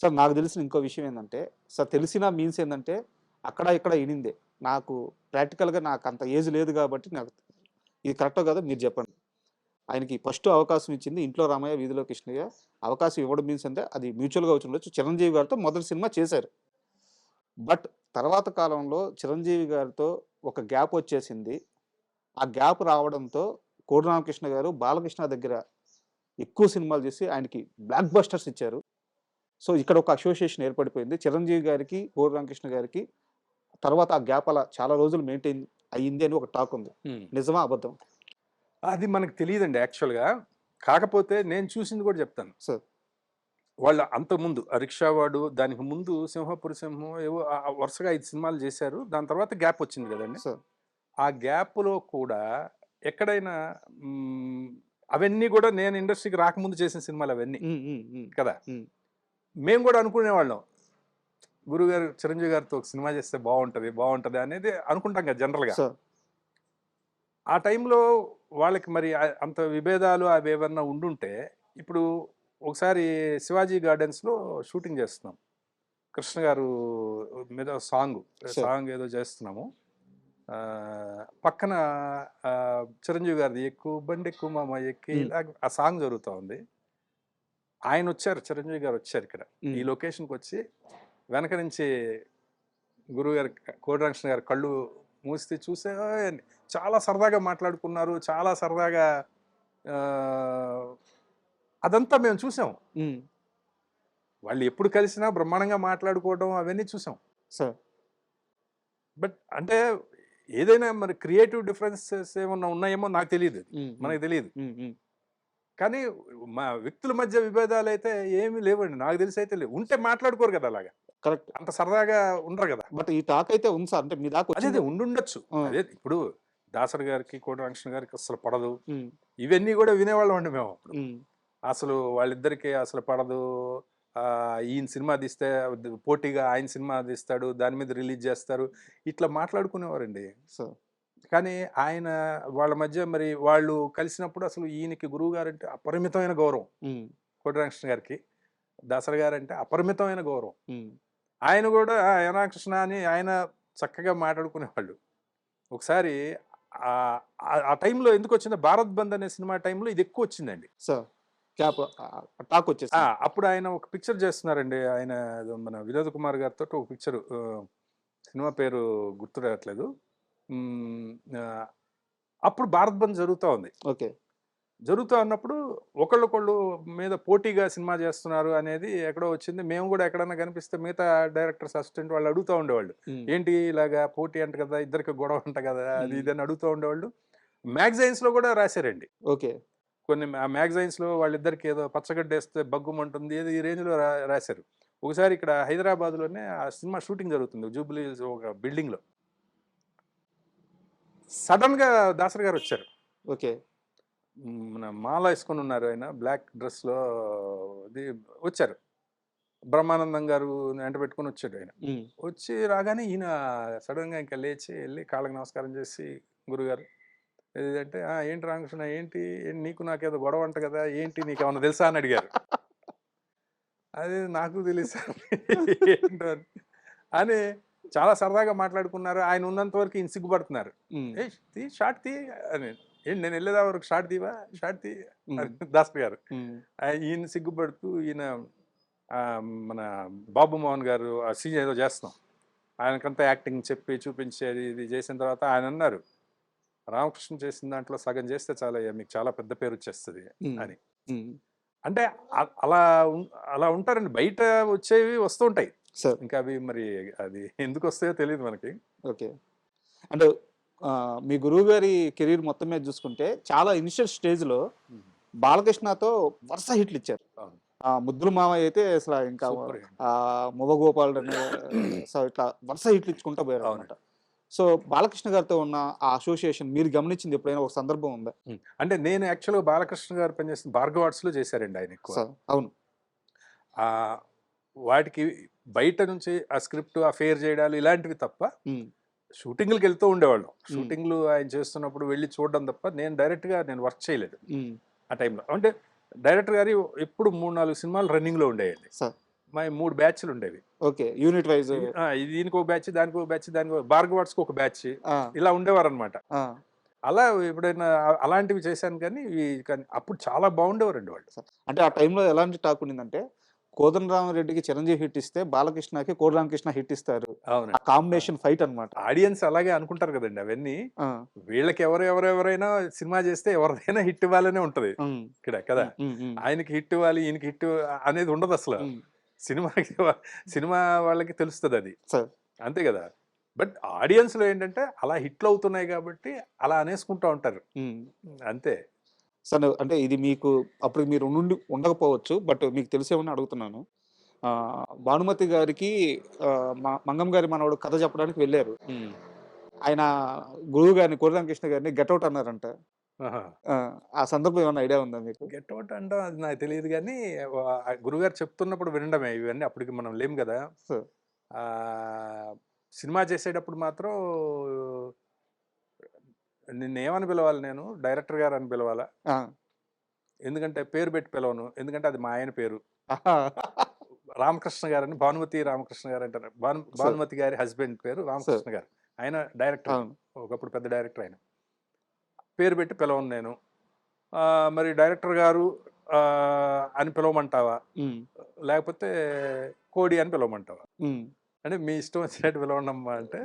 Sir నాకు తెలిసిన ఇంకో విషయం ఏందంటే, సార్ తెలిసిన మీన్స్ ఏందంటే, అక్కడ ఇక్కడ ఇనిందే. నాకు ప్రాక్టికల్‌గా నాకంత ఏజ్ లేదు గాబట్టి నాకు ఇది కరెక్టో కాదో మీరు జెప్పండి. ఆయనకి ఫస్ట్ అవకాశం ఇచ్చింది 'ఇంట్లో రామయ్య వీధిలో కృష్ణయ్య'. అవకాశం ఇవ్వడం మీన్స్ అంటే అది మ్యూచువల్‌గా వచ్చుండొచ్చు. చిరంజీవి గారితో మొదటి సినిమా చేశారు. బట్ తర్వాత కాలంలో చిరంజీవి గారితో ఒక గ్యాప్ వచ్చేసింది. ఆ గ్యాప్ రావడంతో కోడి రామకృష్ణ గారు బాలకృష్ణ దగ్గర ఎక్కువ సినిమాలు చేసి ఆయనకి బ్లాక్ బస్టర్స్ ఇచ్చారు. సో, ఇక్కడ ఒక అసోసియేషన్ ఏర్పడిపోయింది. చిరంజీవి గారికి, కోడి రామకృష్ణ గారికి తర్వాత ఆ గ్యాప్ అలా చాలా రోజులు మెయింటైన్ అయ్యింది అని ఒక టాక్ ఉంది. నిజమా? అబద్ధమా? అది మనకు తెలియదండి యాక్చువల్‌గా. కాకపోతే నేను చూసింది కూడా చెప్తాను. సార్. వాళ్ళు అంతకుముందు 'ఆ రిక్షావాడు' దానికి ముందు 'సింహపురి సింహం' ఏవో వరుసగా 5 సినిమాలు చేశారు. దాని తర్వాత గ్యాప్ వచ్చింది కదండీ! సార్. ఆ గ్యాప్‌లో కూడా ఎక్కడైనా అవన్నీ కూడా నేను ఇండస్ట్రీకి రాకముందు చేసిన సినిమాలు అవన్నీ హ్మ్. హ్మ్. హ్మ్. కదా! హ్మ్. మేము కూడా అనుకునేవాళ్ళం. గురువుగారు చిరంజీవి గారితో ఒక సినిమా చేస్తే బావుంటది, బావుంటది అనేది అనుకుంటాం కదా జనరల్‌గా. సార్. ఆ టైంలో వాళ్ళకి మరి అంత విభేదాలు అవేవన్నా ఉండుంటే, ఇప్పుడు ఒకసారి 'శివాజీ గార్డెన్స్‌లో' షూటింగ్ చేస్తున్నాం. కృష్ణ గారు మీద సాంగ్ సార్. సాంగ్ ఏదో చేస్తున్నాము. పక్కన చిరంజీవి గారిది 'ఎక్కు బండెక్కు మామ ఎక్కి' హ్మ్. ఇలాగ ఆ సాంగ్ జరుగుతా ఉంది. ఆయనొచ్చారు, చిరంజీవి గారు వచ్చారు ఇక్కడ. ఈ హ్మ్. లొకేషన్‌కొచ్చి వెనక నుంచి గురువుగారు కోడి రామకృష్ణ గారు కళ్ళు మూసి చూస్తే చాలా సరదాగా మాట్లాడుకున్నారు. చాలా సరదాగా ఆహ్, అదంతా మేము చూసాం. హ్మ్. వాళ్ళు ఎప్పుడు కలిసినా బ్రహ్మాండంగా మాట్లాడుకోవడం అవన్నీ చూసాం. సార్. బట్ అంటే ఏదైనా మరి క్రియేటివ్ డిఫరెన్సెస్ ఏమన్నా ఉన్నాయేమో నాకు తెలీదు. హ్మ్. హ్మ్. మనకు తెలీదు. హ్మ్. హ్మ్. కానీ మా వ్యక్తుల మధ్య విభేదాలైతే ఏమీ లేవండి. నాకు తెలిసైతే లేవు. ఉంటే మాట్లాడుకోరు కదా అలాగా. కరెక్ట్. అంత సరదాగా ఉండరు కదా! బట్ ఈ టాక్ అయితే ఉంది సార్. అంటే మీ దాకా అదే వచ్చింది. ఉండుండొచ్చు. ఆ! అదే ఇప్పుడు దాసరి గారికి, కోటి రామకృష్ణ గారికి అస్సలు పడదు. హ్మ్. ఇవన్నీ గూడా వినేవాళ్ళమండి మేము అప్పుడు. హ్మ్. అసలు వాళ్ళిద్దరికీ అసలు పడదు. ఈయన సినిమా తీస్తే పోటీగా ఆయన సినిమా తీస్తాడు. దాని మీద రిలీజ్ జేస్తారు. ఇట్లా మాట్లాడుకునేవారండి. సార్. కానీ ఆయన వాళ్ళ మధ్య మరి వాళ్ళు కలిసినప్పుడు అసలు ఈయనకి గురువుగారంటే అపరిమితమైన గౌరవం. హ్మ్. కోటి రామకృష్ణ గారికి. దాసరి గారంటే అపరిమితమైన గౌరవం. హ్మ్. ఆయన గూడా "ఏ రామకృష్ణ" అని ఆయన చక్కగా మాట్లాడుకునేవాళ్ళు. ఒకసారి ఆ టైంలో ఎందుకొచ్చిందో 'భారత్ బంద్' అనే సినిమా టైంలో ఇది ఎక్కువొచ్చిందండి. సార్. క్యాప్ టాక్ వచ్చేసింది. అప్పుడు ఆయన ఒక పిక్చర్ చేస్తున్నారండి. ఆయన ఏదో మన 'వినోద్ కుమార్' గారితోటి ఒక పిక్చరు సినిమా పేరు గుర్తు రావట్లేదు. హ్మ్. ఆహ్, అప్పుడు 'భారత్ బంద్' జరుగుతా ఉంది. ఓకే. జరుగుతా ఉన్నప్పుడు ఒకళ్ళొకళ్ళు మీద పోటీగా సినిమా చేస్తున్నారు అనేది ఎక్కడో వచ్చింది. మేము గూడా ఎక్కడన్నా కనిపిస్తే మిగతా డైరెక్టర్స్, అసిస్టెంట్ వాళ్ళు అడుగుతా ఉండేవాళ్ళు. హ్మ్. ఏంటి ఇలాగా పోటీ అంట కదా! ఇద్దరికి గొడవ అంట కదా! అది హ్మ్. ఇది అని అడుగుతూ ఉండేవాళ్ళు. మ్యాగజైన్స్‌లో గూడా రాసారండి. ఓకే. కొన్ని మ్యాగజైన్స్‌లో వాళ్ళిద్దరికి ఏదో పచ్చగడ్డేస్తే బగ్గుమంటుంది ఏదో ఈ రేంజ్‌లో రాసారు. ఒకసారి ఇక్కడ హైదరాబాద్‌లోనే ఆ సినిమా షూటింగ్ జరుగుతుంది. జూబ్లీ హిల్స్ ఒక బిల్డింగ్‌లో. సడెన్‌గా దాసరి గారొచ్చారు. ఓకే. మన మాల యేసుకొనున్నారు ఆయన. బ్లాక్ డ్రెస్‌లో అది వచ్చారు. బ్రహ్మానందం గారు వెంట పెట్టుకొని వచ్చాడాయన. హ్మ్. వచ్చి రాగానే ఈయన సడెన్‌గా ఇంక లేచి ఎళ్లి కాళ్ళకి నమస్కారం చేసి, గురుగారు ఏదంటే, "ఆ! ఏంటి రామకృష్ణ ఏంటి? నీకు నాకేదో గొడవ అంట కదా! ఏంటి నీకేమన్నా తెలుసా?" అని అడిగారు. అది నాకు తెలీదు సార్. ఏంటో అని. అని చాలా సరదాగా మాట్లాడుకున్నారు. ఆయన ఉన్నంత వరకు ఈయన సిగ్గుపడుతున్నారు. హ్మ్. "ఏయ్! షార్ట్ తీ" అని. "ఏంటి నేను ఎళ్ళేదా వరకు షార్ట్ తీయవా? షార్ట్ తీ" హ్మ్. అని దాసరి గారు. హ్మ్. ఈయన సిగ్గుపడుతూ ఈయన మన 'బాబు మోహన్' గారు ఆ సీన్ ఏదో చేస్తున్నాం. ఆయనకంతా యాక్టింగ్ చెప్పి చూపించి అది ఇది చేసిన తర్వాత ఆయనన్నారు, "రామకృష్ణ చేసిన దాంట్లో సగం చేస్తే చాలయ్యా మీకు చాలా పెద్ద పేరొచ్చేస్తది" హ్మ్. అని. హ్మ్. అంటే అలా అలా ఉంటారండి. బయట వచ్చేవి వస్తూ ఉంటాయి. సార్. ఇంకా అవి మరి అది ఎందుకొస్తాయో తెలీదు మనకి. ఓకే. అంటే మీ గురువుగారి కెరీర్ మొత్తం మీద చూసుకుంటే చాలా ఇనిషియల్ స్టేజ్‌లో హ్మ్. బాలకృష్ణతో వరుస హిట్లిచ్చారు. అవును. 'ముద్దుల మావయ్య' అయితే అసల ఇంకా సూపర్ హిట్. 'మువ్వగోపాలుడని' సో, ఇట్లా వరుస హిట్లిచ్చుకుంటా పోయారనమాట. అవునండి. సో, బాలకృష్ణ గారితో ఉన్న ఆ అసోసియేషన్ మీరు గమనించింది ఎప్పుడైనా ఒక సందర్భం ఉందా? అంటే నేను యాక్చువల్‌గా బాలకృష్ణ గారు పనిచేసిన భార్గవ ఆర్ట్స్‌లో చేశారండి ఆయన ఎక్కువ. అవును. ఆహ్, వాటికి బయట నుంచి ఆ స్క్రిప్ట్, ఆ ఫేర్ చేయడాలు ఇలాంటివి తప్ప హ్మ్. షూటింగ్‌లకెళ్తూ ఉండేవాళ్ళం. హ్మ్. షూటింగ్‌లు ఆయన చేస్తున్నప్పుడు వెళ్లి చూడడం తప్ప నేను డైరెక్ట్‌గా వర్క్ చేయలేదు హ్మ్. ఆ టైంలో. అంటే డైరెక్టర్ గారియి ఎప్పుడు 3, 4 సినిమాలు రన్నింగ్‌లో ఉండేయండి. సార్. మా 3 బ్యాచ్లు ఉండేవి. ఓకే. Unit wise. దీనికి ఒక బ్యాచ్, దానికి ఒక బ్యాచ్, దానికి భార్గవాట్స్కి ఒక బ్యాచ్, ఆ! ఇలా ఉండేవారనమాట. ఆ! అలా ఎప్పుడైనా అలాంటివి చేశాను కానీ కానీ అప్పుడు చాలా బాగుండేవారండి వాళ్ళు. అంటే ఆ టైంలో ఎలాంటి టాక్ ఉండిందంటే, కోదండరామిరెడ్డికి చిరంజీవి హిట్ ఇస్తే, బాలకృష్ణకి కోడి రామకృష్ణ హిట్ ఇస్తారు. ఆ అవునండి. కాంబినేషన్ ఫైట్ అన్నమాట. ఆడియన్స్ అలాగే అనుకుంటారు కదండి అవన్నీ. ఆ! వీళ్ళకి ఎవరెవరైనా సినిమా చేస్తే ఎవరిదైనా హిట్ ఇవ్వాలనే ఉంటది హ్మ్. ఇక్కడ కదా. హ్మ్. హ్మ్. హ్మ్. ఆయనకి హిట్ ఇవ్వాలి, ఈయనకి హిట్ అనేది ఉండదు అసలు. హ్మ్. సినిమాకి సినిమా వాళ్ళకి తెలుస్తుంది అది, సార్. అంతే కదా. బట్ ఆడియన్స్లో ఏంటంటే అలా హిట్లు అవుతున్నాయి కాబట్టి అలా అనేసుకుంటూ ఉంటారు, హ్మ్. అంతే. సార్ అంటే ఇది మీకు అప్పుడు మీరు ఉండకపోవచ్చు. బట్ మీకు తెలిసేమని అడుగుతున్నాను. భానుమతి గారికి మంగమ్మ గారి మనవడు కథ చెప్పడానికి వెళ్లారు. ఉమ్. ఆయన గురువు గారిని కోడి రామకృష్ణ గారిని గెట్ ఔట్ అన్నారంట. ఆహా. ఆ! ఆ సందర్భం ఏమన్నా ఐడియా ఉందా మీకు? గెట్ అవుట్ అంటే అది నాకు తెలియదు కానీ గురుగారు చెప్తున్నప్పుడు వినడమే ఇవన్నీ, అప్పటికి మనం లేము కదా. సార్. ఆ, సినిమా చేసేటప్పుడు మాత్రం నిన్నేమని పిలవాలి, నేను డైరెక్టర్ గారు అని పిలవాలా, ఆ! ఎందుకంటే పేరు పెట్టి పిలవను, ఎందుకంటే అది మా ఆయన పేరు. ఆహా! రామకృష్ణ గారని, భానుమతి రామకృష్ణ గారు అంటారు. సార్. భానుమతి గారి హస్బెండ్ పేరు సార్. రామకృష్ణ గారు. ఆయన డైరెక్టర్, అవును. ఒకప్పుడు పెద్ద డైరెక్టర్ ఆయన. పేరు పెట్టి పిలవను నేను. మరి డైరెక్టర్ గారు అని పిలవమంటావా, హ్మ్. లేకపోతే కోడి అని పిలవమంటావా, హ్మ్. అంటే మీ ఇష్టం వచ్చినట్టు పిలవండమ్మా అంటే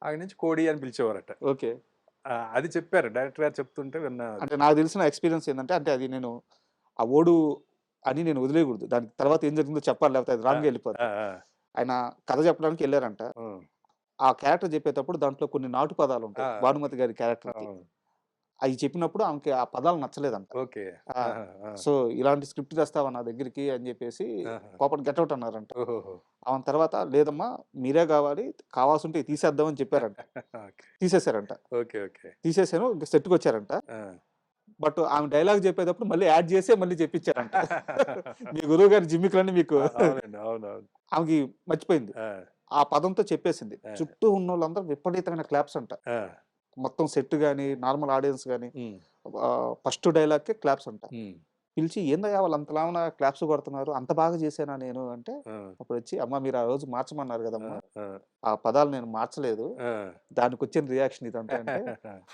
అక్కడి నుంచి కోడి అని పిలిచేవారట. ఓకే. అది చెప్పారు డైరెక్టర్ గారు చెప్తుంటే విన్నా. అంటే నాకు తెలిసిన ఎక్స్‌పీరియన్స్ ఏందంటే, అంటే అది నేను ఆ ఓడు అని నేను వదిలేయకూడదు. దానికి తర్వాత ఏం జరిగిందో చెప్పాలి. లేకపోతే అది ఆ, రాంగ్‌గా ఆ, ఎళ్ళిపోద్ది. ఆ, ఆయన కథ చెప్పడానికి ఎళ్లారంట. ఉమ్, ఆ క్యారెక్టర్ చెప్పేటప్పుడు దాంట్లో కొన్ని నాటు ఆ, పదాలుంటాయి. భానుమతి గారి క్యారెక్టర్‌కి. అవును. అయి చెప్పినప్పుడు ఆమెకి ఆ పదాలు నచ్చలేదంట. ఓకే. ఆ! ఆహా, ఆ, సో, ఇలాంటి స్క్రిప్ట్ తెస్తావా నా దగ్గరికి అని జెప్పేసి ఆహా. కోపంగా గెట్ ఔట్ అన్నారంట. ఓహోహో. ఆమె తర్వాత లేదమ్మా మీరే గావాలి కావాల్సుంటే తీసేద్దాం అని చెప్పారంట. ఓకే, తీసేసారంట. Okay, okay. తీసేసాను సెట్‌కొచ్చారంట. ఆ. బట్ ఆమె డైలాగ్ చెప్పేటప్పుడు మళ్ళీ యాడ్ చేసే మళ్ళీ చెప్పించారంట. మీ గురువు గారి జిమ్మికులన్నీ మీకు అవునండి, అవునవును. ఆమెకి మర్చిపోయింది. ఆ, ఆ పదంతో చెప్పేసింది. ఆ, చుట్టూ ఉన్నోళ్ళందరూ విపరీతమైన క్లాప్స్ అంట. ఆ, మొత్తం సెట్ గాని, నార్మల్ ఆడియన్స్ గాని ఉమ్, ఫస్ట్ డైలాగ్‌కే క్లాప్స్ అంట. ఉమ్, పిలిచి "ఏందయ్యా వాళ్ళంతలావున క్లాప్స్ కొడుతున్నారు. అంత బాగా చేశానా నేను" అంటే ఆ, అప్పుడొచ్చి "అమ్మ మీరు ఆ రోజు మార్చమన్నారు ఆ, గదమ్మా! ఆ, ఆ పదాలు నేను మార్చలేదు. ఆ. దానికొచ్చిన రియాక్షన్ ఇదంతా" అంటే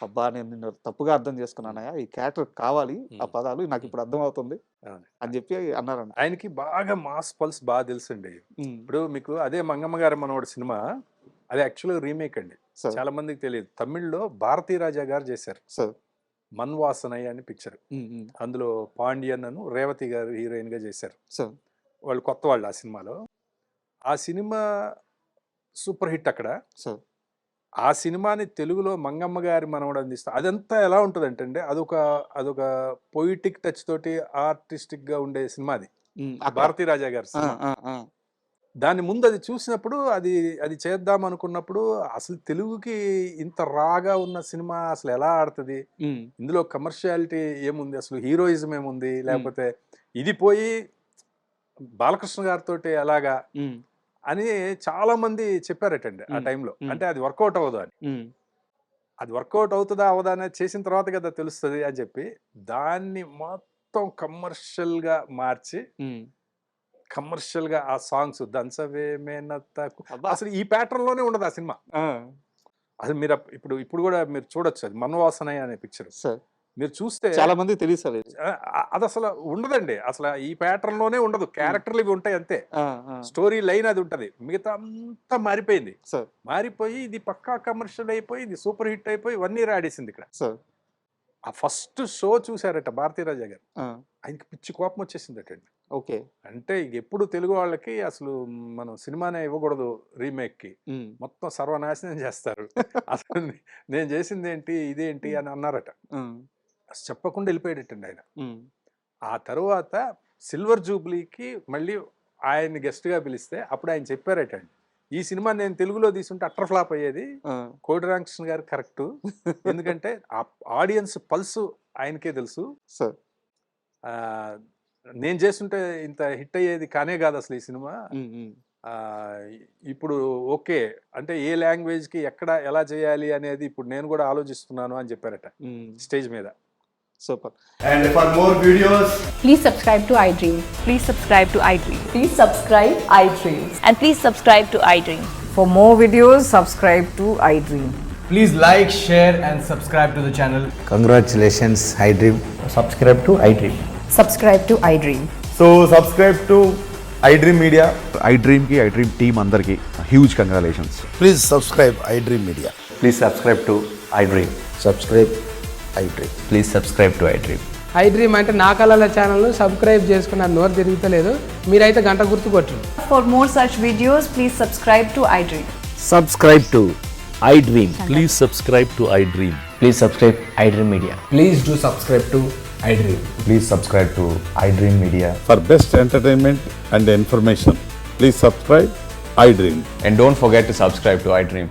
"అబ్బా! నేను నిన్ను తప్పుగా అర్థం ఉమ్, చేసుకున్నానయ్యా. ఈ క్యారెక్టర్ కావాలి ఆ ఉమ్, పదాలు. ఉమ్. నాకిప్పుడు అర్థమవుతుంది" అవును. అని జెప్పి అన్నారంట. ఆయనకి బాగా మాస్ పల్స్ బాగా తెలుసండి. హ్మ్. ఇప్పుడు మీకు అదే మంగమ్మ గారి మనవడు సినిమా, అది యాక్చువల్గా రీమేక్ అండి. సార్. చాలా మందికి తెలియదు. తమిళ్లో భారతీ రాజా గారు చేశారు సార్. మన్వాసనయ్య అని పిక్చర్. హ్మ్. హ్మ్. అందులో పాండ్యన్ అను రేవతి గారు హీరోయిన్ గా చేశారు. సార్. వాళ్ళు కొత్త వాళ్ళు ఆ సినిమాలో. ఆ సినిమా సూపర్ హిట్ అక్కడ. సార్. ఆ సినిమాని తెలుగులో మంగమ్మ గారి మనవడు అందిస్తారు. అదంతా ఎలా ఉంటుందంటే అండి, అదొక అదొక పొయిటిక్ టచ్ తోటి ఆర్టిస్టిక్ గా ఉండే సినిమా అది. హ్మ్. అక్కడ. భారతీ రాజా గారి ఆ! సినిమా. ఆ! ఆ! దాని ముందు అది చూసినప్పుడు అది అది చేద్దాం అనుకున్నప్పుడు అసలు తెలుగుకి ఇంత రాగా ఉన్న సినిమా అసలు ఎలా ఆడుతది? హ్మ్. ఇందులో కమర్షియాలిటీ ఏముంది? అసలు హీరోయిజం ఏముంది? హ్మ్. లేకపోతే ఇది పోయి బాలకృష్ణ గారితోటి ఎలాగా హ్మ్. అని చాలా మంది చెప్పారటండి ఆ హ్మ్. టైంలో. హ్మ్. అంటే అది వర్కౌట్ అవ్వదు అని. హ్మ్. అది వర్కౌట్ అవుతదా? అవ్వదా? అనేది చేసిన తర్వాత కదా తెలుస్తది అని చెప్పి దాన్ని మొత్తం కమర్షియల్‌గా మార్చి, హ్మ్. కమర్షియల్‌గా ఆ సాంగ్స్ 'దంచవే మేనత్తకు' అబ్బా! అసలు ఈ ప్యాటర్న్‌లోనే ఉండదు ఆ సినిమా. ఆ! అది మీరు ఇప్పుడు కూడా మీరు చూడొచ్చు, అది 'మన్వాసనయ్య' అనే పిక్చర్. సార్. మీరు చూస్తే చాలా మందికి తెలీదు సార్ ఇది. అదసలు ఉండదండి. అసల ఈ ప్యాటర్న్‌లోనే ఉండదు. హ్మ్. క్యారెక్టర్‌లు ఇవి ఉంటాయి అంతే. ఆ! ఆ! స్టోరీ లైన్ అది ఉంటది. మిగతా అంతా మారిపోయింది. సార్. మారిపోయి ఇది పక్కా కమర్షియల్ అయిపోయి, ఇది సూపర్ హిట్ అయిపోయి 1 ఇయర్ ఆడేసింది ఇక్కడ. సార్. ఆ ఫస్ట్ షో చూసారట భారతీరాజా గారు. ఆ! ఆయనకి పిచ్చి కోపం వచ్చేసిందటండి. ఓకే. అంటే ఎప్పుడు తెలుగు వాళ్ళకి అసలు మనం సినిమానే ఇవ్వకూడదు రీమేక్‌కి. హ్మ్. మొత్తం సర్వనాశనం చేస్తారు. అసలు నేను చేసిందేంటి? ఇదేంటి? హ్మ్. అని అన్నారట. హ్మ్. అసలు చెప్పకుండా వెళ్ళిపోయాడటండి ఆయన. హ్మ్. ఆ తరువాత సిల్వర్ జూబ్లీకి మళ్ళీ ఆయన్ని గెస్ట్‌గా పిలిస్తే అప్పుడు ఆయన చెప్పారటండి, "ఈ సినిమా నేను తెలుగులో తీసుంటే అట్టర్ ఫ్లాప్ అయ్యేది. ఆ! కోడి రామకృష్ణ గారు కరెక్టు. ఎందుకంటే ఆ ఆడియన్స్ పల్సు ఆయనకే తెలుసు. సార్. ఆహ్, నేను చేసుంటే ఇంత హిట్ అయ్యేది కానే కాదు అసలు ఈ సినిమా. హ్మ్. హ్మ్. ఆహ్, ఇప్పుడు ఓకే. అంటే ఏ లాంగ్వేజ్‌కి ఎక్కడ ఎలా చేయాలి అనేది ఇప్పుడు నేను కూడా ఆలోచిస్తున్నాను" అని చెప్పారట హ్మ్. స్టేజ్ మీద. Super. And for more videos, Please subscribe to iDream. Please subscribe to iDream. Please subscribe iDream. And please subscribe to iDream. For more videos, subscribe to iDream. Please like, share and subscribe to the channel. Congratulations, iDream. Subscribe to iDream. Subscribe to iDream. so subscribe to iDream Media. iDream team అందరికి huge congratulations. Please subscribe iDream Media. Please subscribe to iDream. Subscribe iDream. Please subscribe to iDream. iDream అంటే నా కళల ఛానల్ను subscribe చేసుకున్న నోరు తిరుగుతలేదు, మీరైతే గంట గుర్తు కొట్టండి. For more such videos, please subscribe to iDream. Subscribe to iDream. Please subscribe to iDream. Please subscribe iDream Media. Please do subscribe to iDream. Please subscribe to iDream Media. For best entertainment and information please subscribe iDream. And don't forget to subscribe to iDream.